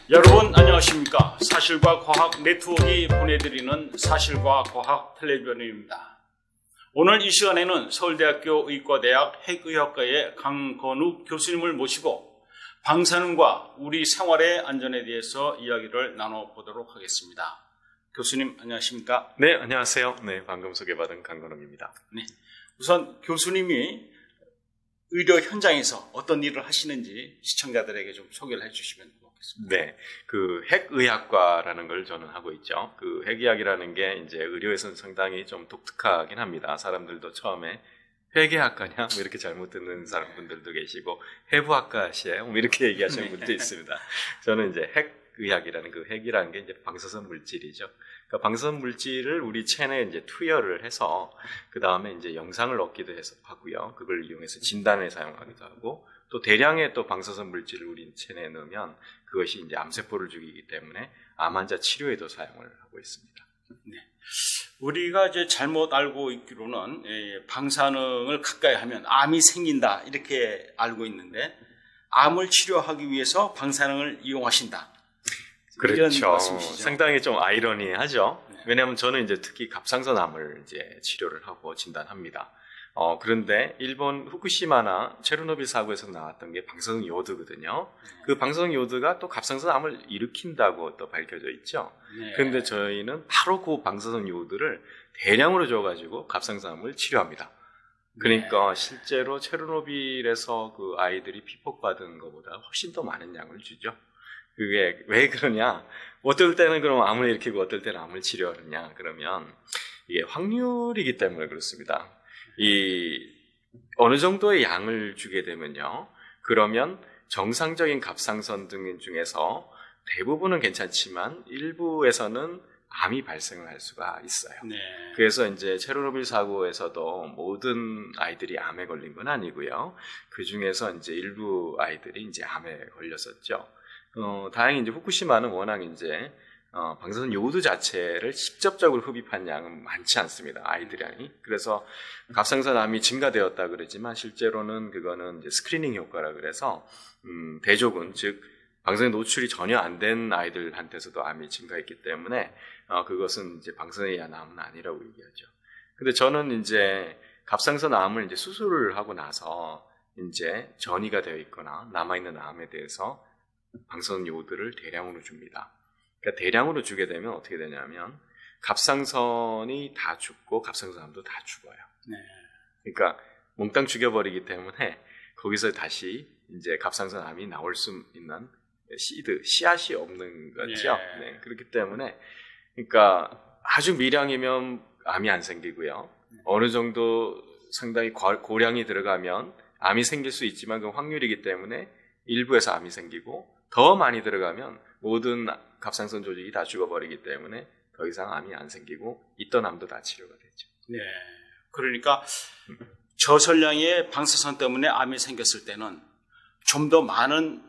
여러분 안녕하십니까? 사실과 과학 네트워크가 보내드리는 사실과 과학 텔레비전입니다. 오늘 이 시간에는 서울대학교 의과대학 핵의학과의 강건욱 교수님을 모시고 방사능과 우리 생활의 안전에 대해서 이야기를 나눠보도록 하겠습니다. 교수님 안녕하십니까? 네, 안녕하세요. 네, 방금 소개받은 강건욱입니다. 네, 우선 교수님이 의료 현장에서 어떤 일을 하시는지 시청자들에게 좀 소개를 해주시면 고맙겠습니다. 네, 그 핵의학과라는 걸 저는 하고 있죠. 그 핵의학이라는 게 이제 의료에서는 상당히 좀 독특하긴 합니다. 사람들도 처음에 회계학과냐 뭐 이렇게 잘못 듣는 사람분들도 계시고 해부학과시에요 뭐 이렇게 얘기하시는 분도 있습니다. 저는 이제 핵의학이라는 그 핵이라는 게 이제 방사선 물질이죠. 그러니까 방사선 물질을 우리 체내에 이제 투여를 해서 그 다음에 이제 영상을 얻기도 해서 하고요. 그걸 이용해서 진단에 사용하기도 하고 또 대량의 또 방사선 물질을 우리 체내에 넣으면 그것이 이제 암세포를 죽이기 때문에 암 환자 치료에도 사용을 하고 있습니다. 네. 우리가 이제 잘못 알고 있기로는 방사능을 가까이 하면 암이 생긴다 이렇게 알고 있는데 암을 치료하기 위해서 방사능을 이용하신다. 그렇죠. 상당히 좀 아이러니하죠. 네. 왜냐하면 저는 이제 특히 갑상선암을 이제 치료를 하고 진단합니다. 그런데 일본 후쿠시마나 체르노빌 사고에서 나왔던 게 방사능 요오드거든요. 그 방사능 요오드가 또 갑상선암을 일으킨다고 또 밝혀져 있죠. 네. 그런데 저희는 바로 그 방사능 요오드를 대량으로 줘가지고 갑상선암을 치료합니다. 그러니까 네. 실제로 체르노빌에서 그 아이들이 피폭받은 것보다 훨씬 더 많은 양을 주죠. 그게 왜 그러냐? 어떨 때는 그럼 암을 일으키고 어떨 때는 암을 치료하느냐? 그러면 이게 확률이기 때문에 그렇습니다. 어느 정도의 양을 주게 되면요. 그러면 정상적인 갑상선 등 중에서 대부분은 괜찮지만 일부에서는 암이 발생을 할 수가 있어요. 네. 그래서 이제 체르노빌 사고에서도 모든 아이들이 암에 걸린 건 아니고요. 그 중에서 이제 일부 아이들이 이제 암에 걸렸었죠. 다행히 이제 후쿠시마는 워낙 이제 방사선 요오드 자체를 직접적으로 흡입한 양은 많지 않습니다. 아이들이. 그래서 갑상선암이 증가되었다 그러지만 실제로는 그거는 이제 스크리닝 효과라 그래서 대조군 즉 방사선 노출이 전혀 안 된 아이들한테서도 암이 증가했기 때문에 그것은 이제 방사선에 의한 암은 아니라고 얘기하죠. 근데 저는 이제 갑상선암을 이제 수술을 하고 나서 이제 전이가 되어 있거나 남아 있는 암에 대해서 방사선 요오드를 대량으로 줍니다. 그러니까 대량으로 주게 되면 어떻게 되냐면 갑상선이 다 죽고 갑상선암도 다 죽어요. 네. 그러니까 몽땅 죽여버리기 때문에 거기서 다시 이제 갑상선암이 나올 수 있는 씨앗이 없는 거죠. 네. 네. 그렇기 때문에 그러니까 아주 미량이면 암이 안 생기고요. 어느 정도 상당히 고량이 들어가면 암이 생길 수 있지만 그 확률이기 때문에 일부에서 암이 생기고 더 많이 들어가면 모든 갑상선 조직이 다 죽어버리기 때문에 더 이상 암이 안 생기고 있던 암도 다 치료가 되죠. 네, 그러니까 저설량의 방사선 때문에 암이 생겼을 때는 좀 더 많은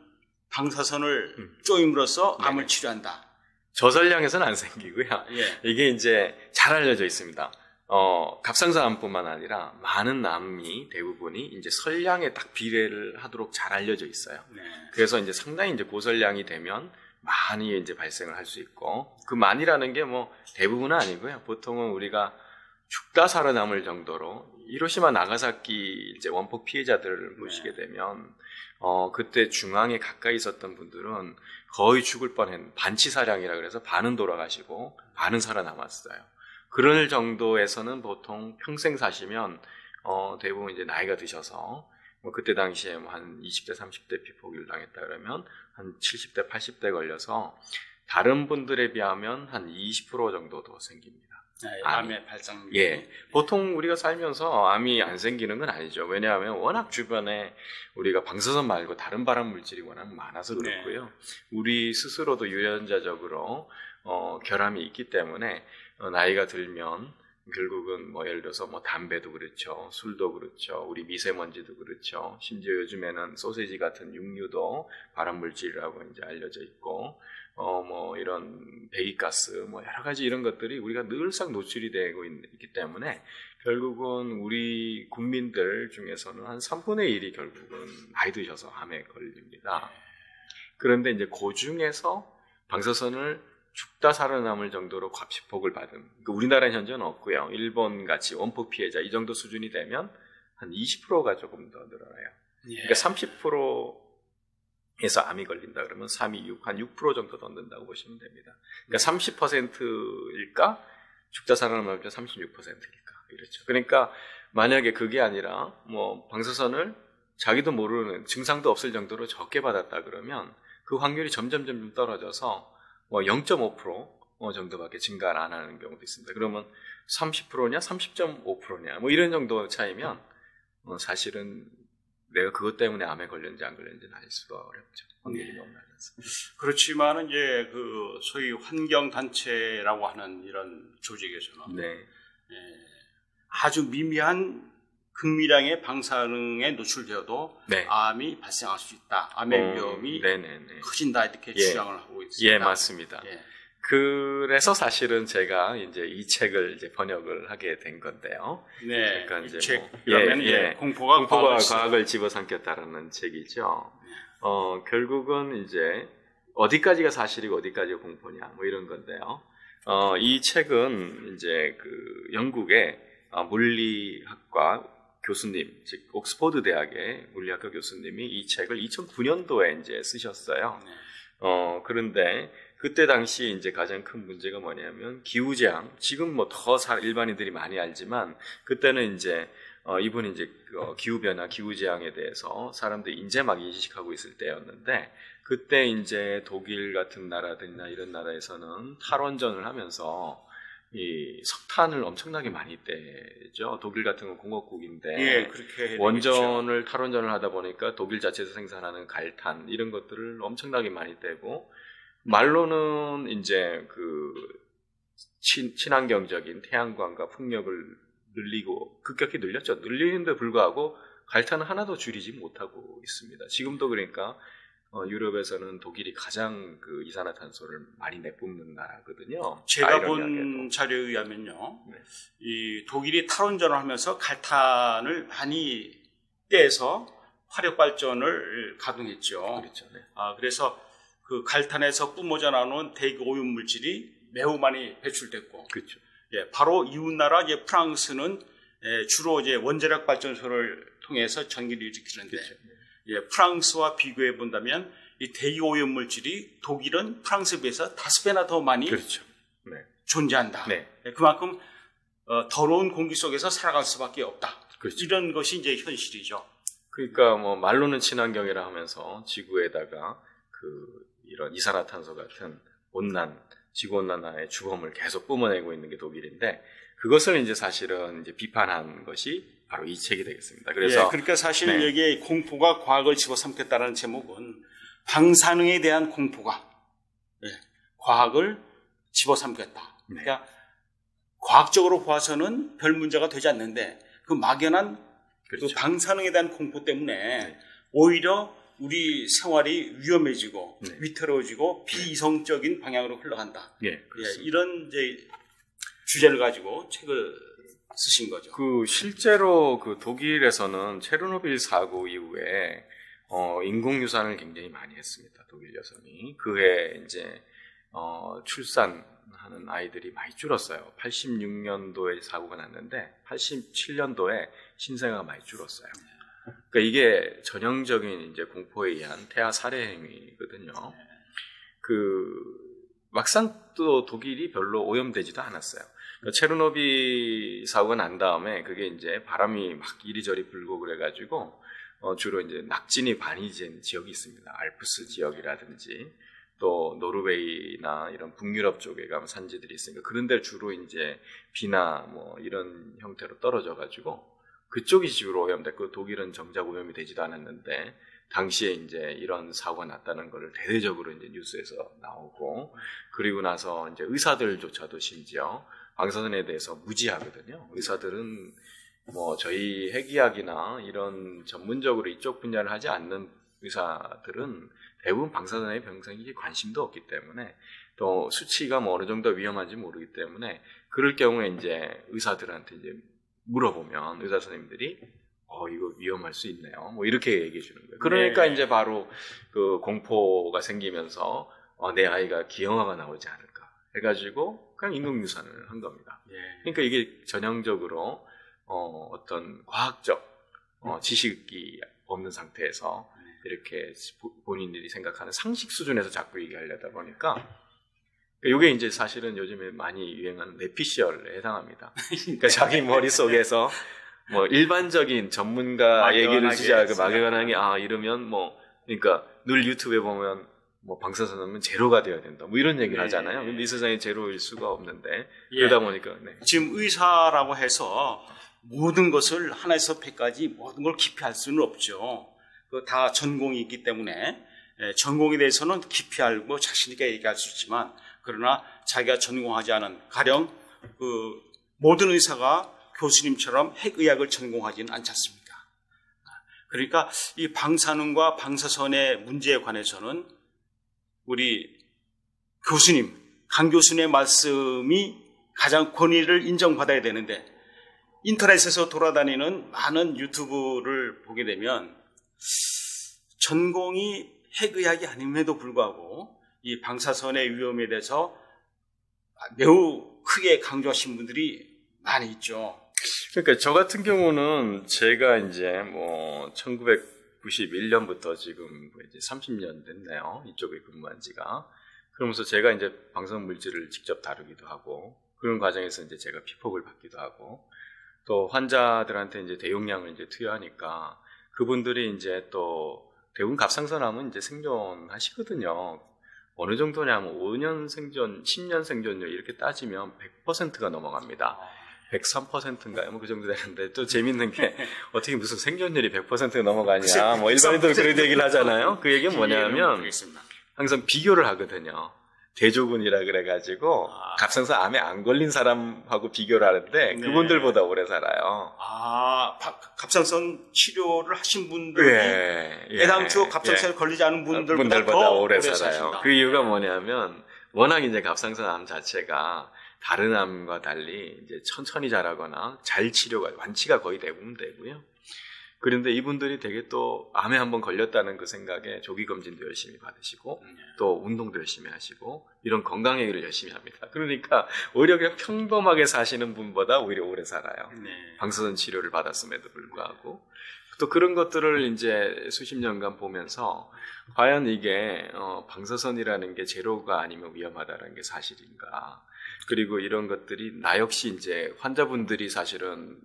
방사선을 쪼임으로써 암을 치료한다. 저설량에서는 안 생기고요. 예. 이게 이제 잘 알려져 있습니다. 갑상선암뿐만 아니라 많은 암이 대부분이 이제 설량에 딱 비례를 하도록 잘 알려져 있어요. 네. 그래서 이제 상당히 이제 고설량이 되면 많이 이제 발생을 할 수 있고 그 많이라는 게 뭐 대부분은 아니고요. 보통은 우리가 죽다 살아남을 정도로 히로시마 나가사키 이제 원폭 피해자들을 보시게 되면 그때 중앙에 가까이 있었던 분들은 거의 죽을 뻔한 반치사량이라 그래서 반은 돌아가시고 반은 살아남았어요. 그럴 정도에서는 보통 평생 사시면 대부분 이제 나이가 드셔서 뭐 그때 당시에 뭐 한 20대 30대 피폭을 당했다 그러면 한 70대 80대 걸려서 다른 분들에 비하면 한 20% 정도 더 생깁니다. 암의 발생률이. 예. 보통 우리가 살면서 암이 안 생기는 건 아니죠. 왜냐하면 워낙 주변에 우리가 방사선 말고 다른 발암 물질이 워낙 많아서 그렇고요. 네. 우리 스스로도 유전자적으로 결함이 있기 때문에 나이가 들면 결국은 뭐 예를 들어서 뭐 담배도 그렇죠, 술도 그렇죠, 우리 미세먼지도 그렇죠. 심지어 요즘에는 소세지 같은 육류도 발암 물질이라고 이제 알려져 있고, 뭐 이런 배기가스, 뭐 여러 가지 이런 것들이 우리가 늘상 노출이 되고 있기 때문에 결국은 우리 국민들 중에서는 한 3분의 1이 결국은 나이 드셔서 암에 걸립니다. 그런데 이제 그 중에서 방사선을 죽다 살아남을 정도로 과피폭을 받은, 그러니까 우리나라는 현재는 없고요. 일본 같이 원폭 피해자 이 정도 수준이 되면 한 20%가 조금 더 늘어나요. 그러니까 30%에서 암이 걸린다 그러면 3, 2, 6, 한 6% 정도 더 는다고 보시면 됩니다. 그러니까 30%일까? 죽다 살아남을까 36%일까? 이렇죠. 그러니까 만약에 그게 아니라 뭐 방사선을 자기도 모르는 증상도 없을 정도로 적게 받았다 그러면 그 확률이 점점 떨어져서 뭐 0.5% 정도밖에 증가를 안 하는 경우도 있습니다. 그러면 30%냐 30.5%냐 뭐 이런 정도 차이면 사실은 내가 그것 때문에 암에 걸렸는지 안 걸렸는지는 알 수가 어렵죠. 확률이 너무 낮아서. 그렇지만은 이제 그 소위 환경 단체라고 하는 이런 조직에서는 네. 아주 미미한 극미량의 방사능에 노출되어도 네. 암이 발생할 수 있다. 암의 위험이 커진다 이렇게 주장을 하고 있습니다. 예, 맞습니다. 그래서 사실은 제가 이제 이 책을 이제 번역을 하게 된 건데요. 네. 그러니까 이제 책 그러면 공포가 과학을 집어삼켰다라는 책이죠. 결국은 이제 어디까지가 사실이고 어디까지가 공포냐 뭐 이런 건데요. 이 책은 이제 그 영국의 물리학과 교수님, 즉 옥스퍼드 대학의 물리학과 교수님이 이 책을 2009년도에 이제 쓰셨어요. 그런데 그때 당시 이제 가장 큰 문제가 뭐냐면 기후재앙. 지금 뭐 더 일반인들이 많이 알지만 그때는 이제 이분이 이제 기후변화, 기후재앙에 대해서 사람들이 이제 막 인식하고 있을 때였는데 그때 이제 독일 같은 나라들이나 이런 나라에서는 탈원전을 하면서 이 석탄을 엄청나게 많이 떼죠. 독일 같은 건 공업국인데 그렇게 원전을 탈원전을 하다 보니까 독일 자체에서 생산하는 갈탄 이런 것들을 엄청나게 많이 떼고 말로는 이제 그 친환경적인 태양광과 풍력을 늘리고 급격히 늘렸죠. 늘리는데 불구하고 갈탄은 하나도 줄이지 못하고 있습니다. 지금도 그러니까 유럽에서는 독일이 가장 그 이산화탄소를 많이 내뿜는 나라거든요. 제가 본 자료에 의하면요, 이 독일이 탈원전을 하면서 갈탄을 많이 떼서 화력 발전을 가동했죠. 그렇죠. 네. 그래서 그 갈탄에서 뿜어져 나오는 대기 오염 물질이 매우 많이 배출됐고, 그렇죠. 바로 이웃 나라 프랑스는 주로 이제 원자력 발전소를 통해서 전기를 일으키는데. 그렇죠. 프랑스와 비교해 본다면 이 대기 오염 물질이 독일은 프랑스에 비해서 5배나 더 많이 그렇죠. 존재한다. 그만큼 더러운 공기 속에서 살아갈 수밖에 없다. 그렇죠. 이런 것이 이제 현실이죠. 그러니까 뭐 말로는 친환경이라 하면서 지구에다가 이런 이산화탄소 같은 지구온난화의 주범을 계속 뿜어내고 있는 게 독일인데 그것을 이제 사실은 이제 비판한 것이 바로 이 책이 되겠습니다. 그래서 그러니까 사실 여기 공포가 과학을 집어삼켰다는 제목은 방사능에 대한 공포가 과학을 집어삼켰다. 그러니까 과학적으로 봐서는 별 문제가 되지 않는데 그 막연한 그 방사능에 대한 공포 때문에 오히려 우리 생활이 위험해지고 위태로워지고 비이성적인 방향으로 흘러간다. 이런 이제 주제를 가지고 책을 쓰신 거죠. 실제로 독일에서는 체르노빌 사고 이후에 인공유산을 굉장히 많이 했습니다. 독일 여성이 그해 이제 출산하는 아이들이 많이 줄었어요. 86년도에 사고가 났는데 87년도에 신생아가 많이 줄었어요. 그러니까 이게 전형적인 이제 공포에 의한 태아 살해 행위거든요. 막상 또 독일이 별로 오염되지도 않았어요. 체르노빌 사고가 난 다음에 그게 이제 바람이 막 이리저리 불고 그래가지고 주로 이제 낙진이 많이 지역이 있습니다. 알프스 지역이라든지 또 노르웨이나 이런 북유럽 쪽에 가면 산지들이 있으니까 그런 데 주로 이제 비나 뭐 이런 형태로 떨어져가지고 그쪽이 주로 오염됐고 독일은 정작 오염이 되지도 않았는데 당시에 이제 이런 사고가 났다는 걸 대대적으로 이제 뉴스에서 나오고 그리고 나서 이제 의사들조차도 심지어 방사선에 대해서 무지하거든요. 의사들은 뭐 저희 핵의학이나 이런 전문적으로 이쪽 분야를 하지 않는 의사들은 대부분 방사선에 병상에 관심도 없기 때문에 또 수치가 뭐 어느 정도 위험한지 모르기 때문에 그럴 경우에 이제 의사들한테 이제 물어보면 의사 선생님들이 이거 위험할 수 있네요. 뭐 이렇게 얘기해 주는 거예요. 그러니까 네. 이제 바로 그 공포가 생기면서 내 아이가 기형아가 나오지 않을까 해가지고 그냥 인공유산을 한 겁니다. 네. 그러니까 이게 전형적으로 어떤 과학적 지식이 없는 상태에서 이렇게 본인들이 생각하는 상식 수준에서 자꾸 얘기하려다 보니까 이게 이제 사실은 요즘에 많이 유행하는 뇌피셜에 해당합니다. 그러니까 자기 머릿속에서 뭐 일반적인 전문가 얘기를 진짜 막연하게 이러면 뭐 그러니까 늘 유튜브에 보면 뭐 방사선은 제로가 되어야 된다 뭐 이런 얘기를 하잖아요. 근데 이 세상에 제로일 수가 없는데 그러다 보니까 지금 의사라고 해서 모든 것을 하나에서 100까지 모든 걸 깊이 할 수는 없죠. 그 다 전공이 있기 때문에 전공에 대해서는 깊이 알고 자신 있게 얘기할 수 있지만 그러나 자기가 전공하지 않은 가령 그 모든 의사가 교수님처럼 핵의학을 전공하지는 않지 않습니까? 그러니까 이 방사능과 방사선의 문제에 관해서는 우리 교수님, 강 교수님의 말씀이 가장 권위를 인정받아야 되는데 인터넷에서 돌아다니는 많은 유튜브를 보게 되면 전공이 핵의학이 아님에도 불구하고 이 방사선의 위험에 대해서 매우 크게 강조하신 분들이 많이 있죠. 그러니까 저 같은 경우는 제가 이제 뭐 1991년부터 지금 이제 30년 됐네요. 이쪽에 근무한 지가. 그러면서 제가 이제 방사능 물질을 직접 다루기도 하고 그런 과정에서 이제 제가 피폭을 받기도 하고 또 환자들한테 이제 대용량을 이제 투여하니까 그분들이 이제 또 대부분 갑상선암은 이제 생존하시거든요. 어느 정도냐면 5년 생존, 10년 생존율 이렇게 따지면 100%가 넘어갑니다. 103%인가요? 뭐 그 정도 되는데 또 재밌는 게 어떻게 무슨 생존율이 100%가 넘어가냐. 뭐 일반인들 그런 얘기를 하잖아요. 그 얘기는 뭐냐면 항상 비교를 하거든요. 대조군이라 그래가지고 갑상선 암에 안 걸린 사람하고 비교를 하는데 그분들보다 오래 살아요. 갑상선 치료를 하신 분들이 애당초 갑상선에 걸리지 않은 분들보다 더 오래 살아요. 그 이유가 뭐냐면 워낙 이제 갑상선 암 자체가 다른 암과 달리 이제 천천히 자라거나 잘 치료가 완치가 거의 대부분 되고요. 그런데 이분들이 되게 또 암에 한번 걸렸다는 그 생각에 조기 검진도 열심히 받으시고 또 운동도 열심히 하시고 이런 건강 얘기를 열심히 합니다. 그러니까 오히려 그냥 평범하게 사시는 분보다 오히려 오래 살아요. 방사선 치료를 받았음에도 불구하고 또 그런 것들을 이제 수십 년간 보면서 과연 이게 방사선이라는 게 제로가 아니면 위험하다는 게 사실인가? 그리고 이런 것들이 나 역시 이제 환자분들이 사실은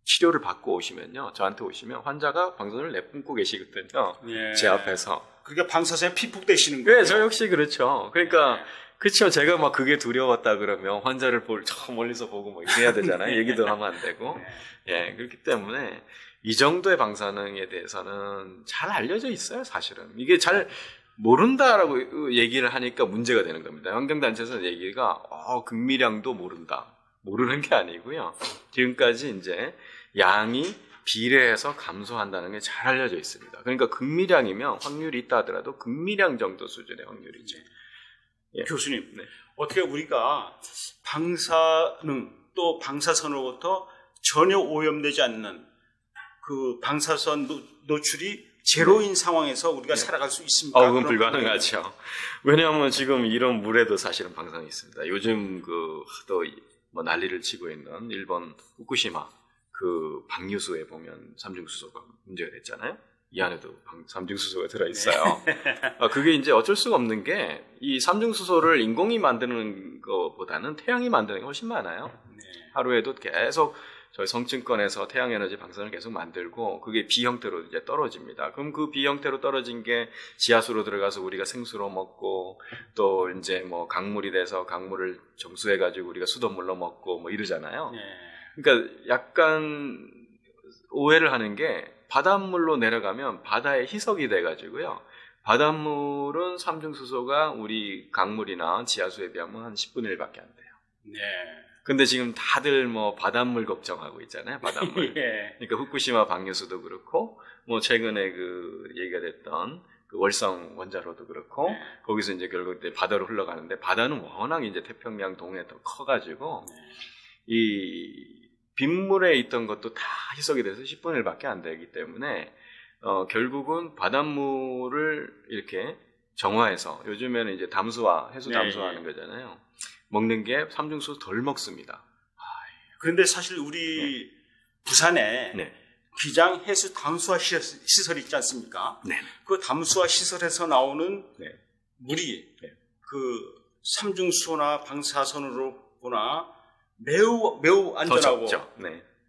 치료를 받고 오시면요. 저한테 오시면 환자가 방사선을 내뿜고 계시거든요. 제 앞에서. 그러니까 방사선에 피폭되시는 거예요? 네, 저 역시 그렇죠. 그러니까 그렇죠. 제가 막 그게 두려웠다 그러면 환자를 저 멀리서 보고 뭐 이래야 되잖아요. 얘기도 하면 안 되고. 그렇기 때문에 이 정도의 방사능에 대해서는 잘 알려져 있어요, 사실은. 이게 잘 모른다라고 얘기를 하니까 문제가 되는 겁니다. 환경단체에서는 얘기가 극미량도 모른다. 모르는 게 아니고요. 지금까지 이제 양이 비례해서 감소한다는 게 잘 알려져 있습니다. 그러니까 극미량이면 확률이 있다 하더라도 극미량 정도 수준의 확률이죠. 교수님, 어떻게 우리가 방사능 또 방사선으로부터 전혀 오염되지 않는 그 방사선 노출이 제로인 상황에서 우리가 살아갈 수 있습니까? 그건 불가능하죠. 왜냐하면 지금 이런 물에도 사실은 방사능이 있습니다. 요즘 또 뭐 난리를 치고 있는 일본 후쿠시마 그 방류수에 보면 삼중수소가 문제가 됐잖아요. 이 안에도 삼중수소가 들어있어요. 그게 이제 어쩔 수가 없는 게 이 삼중수소를 인공이 만드는 것보다는 태양이 만드는 게 훨씬 많아요. 하루에도 계속 저희 성층권에서 태양에너지 방사선을 계속 만들고 그게 비형태로 이제 떨어집니다. 그럼 그 비형태로 떨어진 게 지하수로 들어가서 우리가 생수로 먹고 또 이제 뭐 강물이 돼서 강물을 정수해가지고 우리가 수돗물로 먹고 뭐 이러잖아요. 그러니까 약간 오해를 하는 게 바닷물로 내려가면 바다에 희석이 돼가지고요. 바닷물은 삼중수소가 우리 강물이나 지하수에 비하면 한 10분의 1밖에 안 돼요. 근데 지금 다들 뭐 바닷물 걱정하고 있잖아요. 바닷물. 그러니까 후쿠시마 방류수도 그렇고 뭐 최근에 그 얘기가 됐던 그 월성 원자로도 그렇고 거기서 이제 결국 바다로 흘러가는데 바다는 워낙 이제 태평양 동해 더 커가지고 이 빗물에 있던 것도 다 희석이 돼서 10분의 1밖에 안 되기 때문에 결국은 바닷물을 이렇게 정화해서 요즘에는 이제 담수화, 해수 담수화하는 거잖아요. 먹는 게 삼중수 덜 먹습니다. 그런데 사실 우리 부산에 기장 해수 담수화 시설이 있지 않습니까? 그 담수화 시설에서 나오는 물이 그 삼중수나 방사선으로 보나 매우 안전하고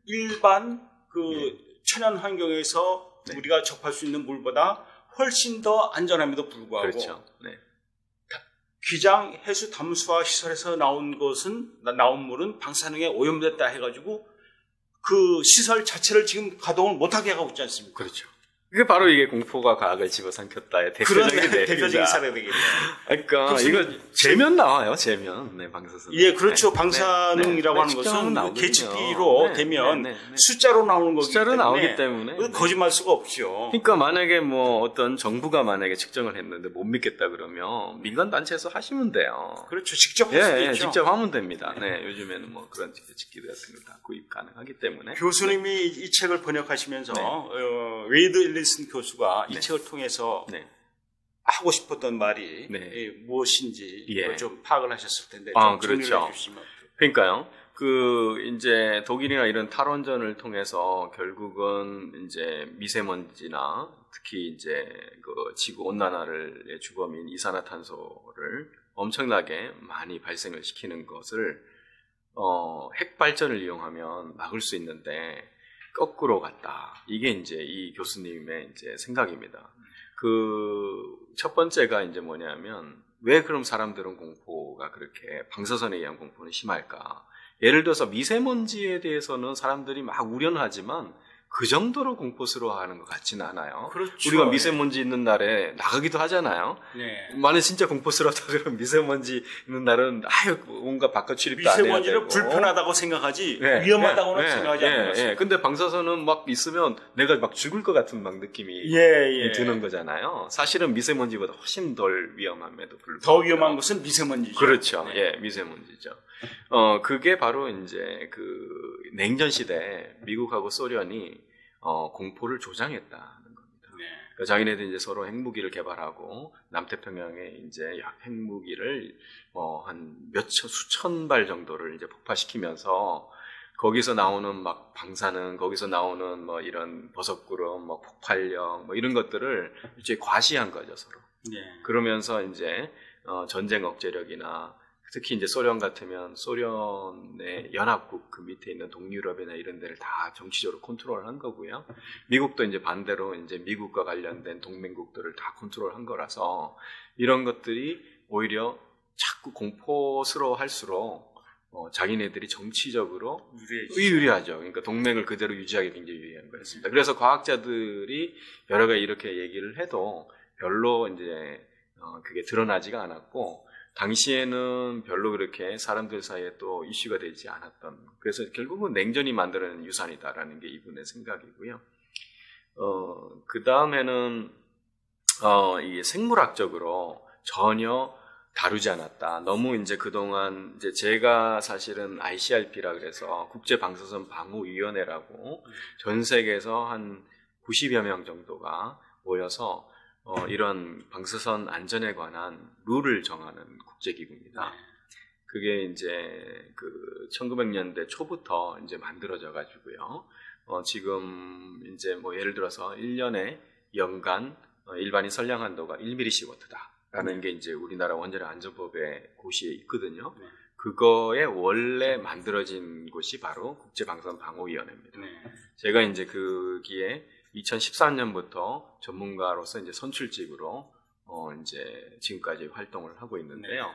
일반 그 천연 환경에서 우리가 접할 수 있는 물보다 훨씬 더 안전함에도 불구하고 기장 해수 담수화 시설에서 나온 물은 방사능에 오염됐다 해가지고 그 시설 자체를 지금 가동을 못하게 하고 있지 않습니까? 그렇죠. 그게 바로 이게 공포가 과학을 집어삼켰다의 대표적인 사례되겠네요. 그러니까 이거 재면 나와요, 재면. 방사선. 예, 그렇죠. 방사능이라고 하는 것은 계측기로 되면 숫자로 나오는 거기 숫자로 나오기 때문에 거짓말 수가 없죠. 그러니까 만약에 뭐 어떤 정부가 만약에 측정을 했는데 못 믿겠다 그러면 민간 단체에서 하시면 돼요. 그렇죠. 직접 할 수도 있죠. 직접 하면 됩니다. 요즘에는 뭐 그런 계측기 같은 거 다 구입 가능하기 때문에. 교수님이 이 책을 번역하시면서 웨이드 일리슨 교수가 이 책을 통해서 하고 싶었던 말이 무엇인지 좀 파악을 하셨을 텐데 좀 정리를 해주시면. 그러니까요. 이제 독일이나 이런 탈원전을 통해서 결국은 이제 미세먼지나 특히 이제 그 지구 온난화의 주범인 이산화탄소를 엄청나게 많이 발생을 시키는 것을 핵 발전을 이용하면 막을 수 있는데 거꾸로 갔다. 이게 이제 이 교수님의 이제 생각입니다. 첫 번째가 이제 뭐냐면, 왜 그럼 사람들은 공포가 그렇게, 방사선에 의한 공포는 심할까? 예를 들어서 미세먼지에 대해서는 사람들이 막 우려는 하지만, 그 정도로 공포스러워하는 것 같지는 않아요. 그렇죠. 우리가 미세먼지 있는 날에 나가기도 하잖아요. 만약 진짜 공포스럽다 그러면 미세먼지 있는 날은 뭔가 바깥 출입도 안 해야 되고. 미세먼지를 불편하다고 생각하지 위험하다고는 생각하지 않는 거죠. 근데 방사선은 막 있으면 내가 막 죽을 것 같은 막 느낌이 드는 거잖아요. 사실은 미세먼지보다 훨씬 덜 위험함에도 불구하고. 더 위험한 것은 미세먼지죠. 그렇죠. 미세먼지죠. 그게 바로 이제 냉전 시대에 미국하고 소련이 공포를 조장했다는 겁니다. 그러니까 자기네들 이제 서로 핵무기를 개발하고 남태평양에 이제 핵무기를 한 수천 발 정도를 이제 폭파시키면서 거기서 나오는 막 방사능, 거기서 나오는 뭐 이런 버섯구름, 뭐 폭발력, 뭐 이런 것들을 이제 과시한 거죠, 서로. 그러면서 이제 전쟁 억제력이나 특히 이제 소련 같으면 소련의 연합국 그 밑에 있는 동유럽이나 이런 데를 다 정치적으로 컨트롤한 거고요. 미국도 이제 반대로 이제 미국과 관련된 동맹국들을 다 컨트롤한 거라서 이런 것들이 오히려 자꾸 공포스러워할수록 자기네들이 정치적으로 유리하죠. 그러니까 동맹을 그대로 유지하기 굉장히 유리한 거였습니다. 그래서 과학자들이 여러 가지 이렇게 얘기를 해도 별로 이제 그게 드러나지가 않았고. 당시에는 별로 그렇게 사람들 사이에 또 이슈가 되지 않았던, 그래서 결국은 냉전이 만드는 유산이다라는 게 이분의 생각이고요. 그 다음에는, 이게 생물학적으로 전혀 다루지 않았다. 너무 이제 그동안 이제 제가 사실은 ICRP라 그래서 국제방사선 방호위원회라고 전 세계에서 한 90여 명 정도가 모여서 이런 방사선 안전에 관한 룰을 정하는 국제기구입니다. 그게 이제 1900년대 초부터 이제 만들어져 가지고요. 지금 이제 뭐 예를 들어서 1년에 연간 일반인 선량 한도가 1mS라는 게 이제 우리나라 원자력 안전법의 고시에 있거든요. 그거에 원래 만들어진 곳이 바로 국제방사선 방호위원회입니다. 제가 이제 거기에 2013년부터 전문가로서 이제 선출직으로 이제 지금까지 활동을 하고 있는데요.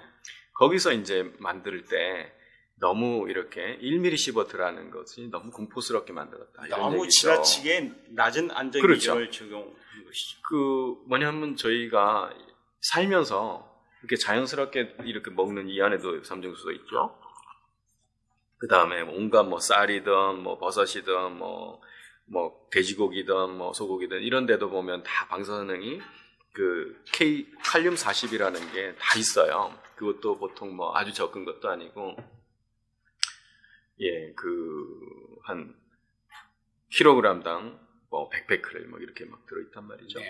거기서 이제 만들 때 너무 이렇게 1mS라는 것이 너무 공포스럽게 만들었다. 너무 지나치게 낮은 안전 기준을 적용한 것이죠. 뭐냐면 저희가 살면서 이렇게 자연스럽게 이렇게 먹는 이 안에도 삼중수가 있죠. 그 다음에 온갖 뭐 쌀이든 뭐 버섯이든 뭐 돼지고기든 뭐 소고기든 이런 데도 보면 다 방사능이 칼륨 40이라는 게 다 있어요. 그것도 보통 뭐 아주 적은 것도 아니고 예, 한 킬로그램당 뭐 100베크렐 뭐 이렇게 막 들어있단 말이죠.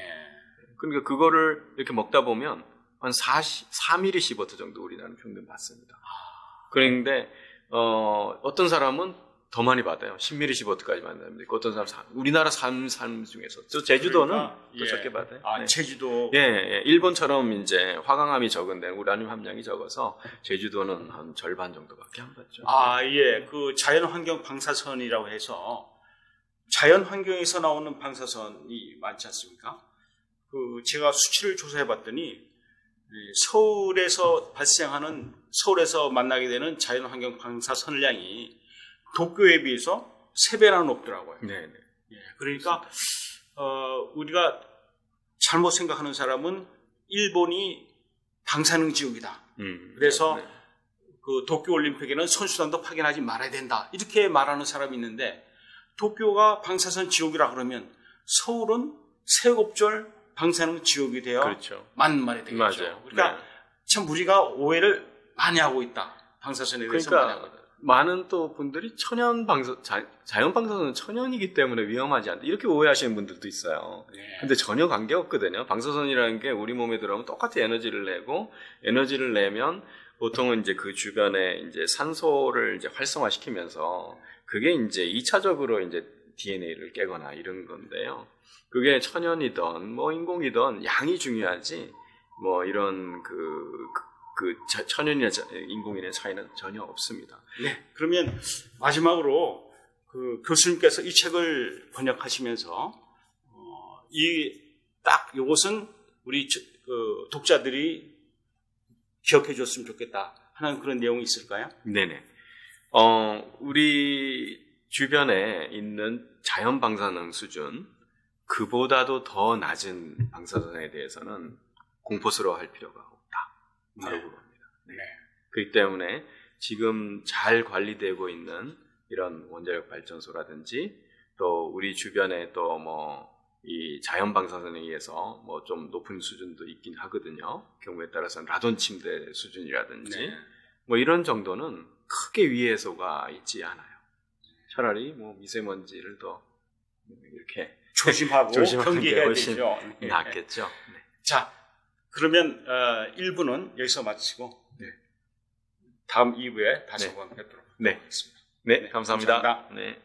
그러니까 그거를 이렇게 먹다 보면 한 4mSv 정도 우리나라는 평균 받습니다. 그런데 어떤 사람은 더 많이 받아요. 10mSv까지 받는다는데 어떤 사람 우리나라 삶 중에서 또 제주도는 더 적게 받아요. 네. 제주도 일본처럼 이제 화강암이 적은데 우라늄 함량이 적어서 제주도는 한 절반 정도밖에 안 받죠. 그 자연환경 방사선이라고 해서 자연 환경에서 나오는 방사선이 많지 않습니까? 제가 수치를 조사해 봤더니 서울에서 만나게 되는 자연 환경 방사선량이 도쿄에 비해서 3배나 높더라고요. 네. 그러니까 우리가 잘못 생각하는 사람은 일본이 방사능 지옥이다. 그래서 그 도쿄 올림픽에는 선수단도 파견하지 말아야 된다. 이렇게 말하는 사람이 있는데 도쿄가 방사선 지옥이라 그러면 서울은 세곱절 방사능 지옥이 되어 맞는 말이 되겠죠. 맞아요. 그러니까 참 우리가 오해를 많이 하고 있다. 방사선에 대해서 많이 하고 있다. 많은 또 분들이 자연 방사선은 천연이기 때문에 위험하지 않다. 이렇게 오해하시는 분들도 있어요. 근데 전혀 관계없거든요. 방사선이라는 게 우리 몸에 들어오면 똑같이 에너지를 내고 에너지를 내면 보통은 이제 그 주변에 이제 산소를 이제 활성화시키면서 그게 이제 2차적으로 이제 DNA를 깨거나 이런 건데요. 그게 천연이든 뭐 인공이든 양이 중요하지 뭐 이런 천연이나 인공인의 차이는 전혀 없습니다. 네. 그러면 마지막으로 교수님께서 이 책을 번역하시면서 이것은 우리 독자들이 기억해 줬으면 좋겠다 하는 그런 내용이 있을까요? 네네. 우리 주변에 있는 자연 방사능 수준 그보다도 더 낮은 방사선에 대해서는 공포스러워할 필요가 없다. 바로 그겁니다. 그렇기 때문에 지금 잘 관리되고 있는 이런 원자력 발전소라든지 또 우리 주변에 또 뭐 이 자연 방사선에 의해서 뭐 좀 높은 수준도 있긴 하거든요. 경우에 따라서는 라돈 침대 수준이라든지 뭐 이런 정도는 크게 위해소가 있지 않아요. 차라리 뭐 미세먼지를 더 이렇게 조심하고 경계해야 되죠. 낫겠죠. 자, 그러면 1부는 여기서 마치고 다음 2부에 다시 한번 뵙도록 하겠습니다. 네, 감사합니다. 감사합니다. 네.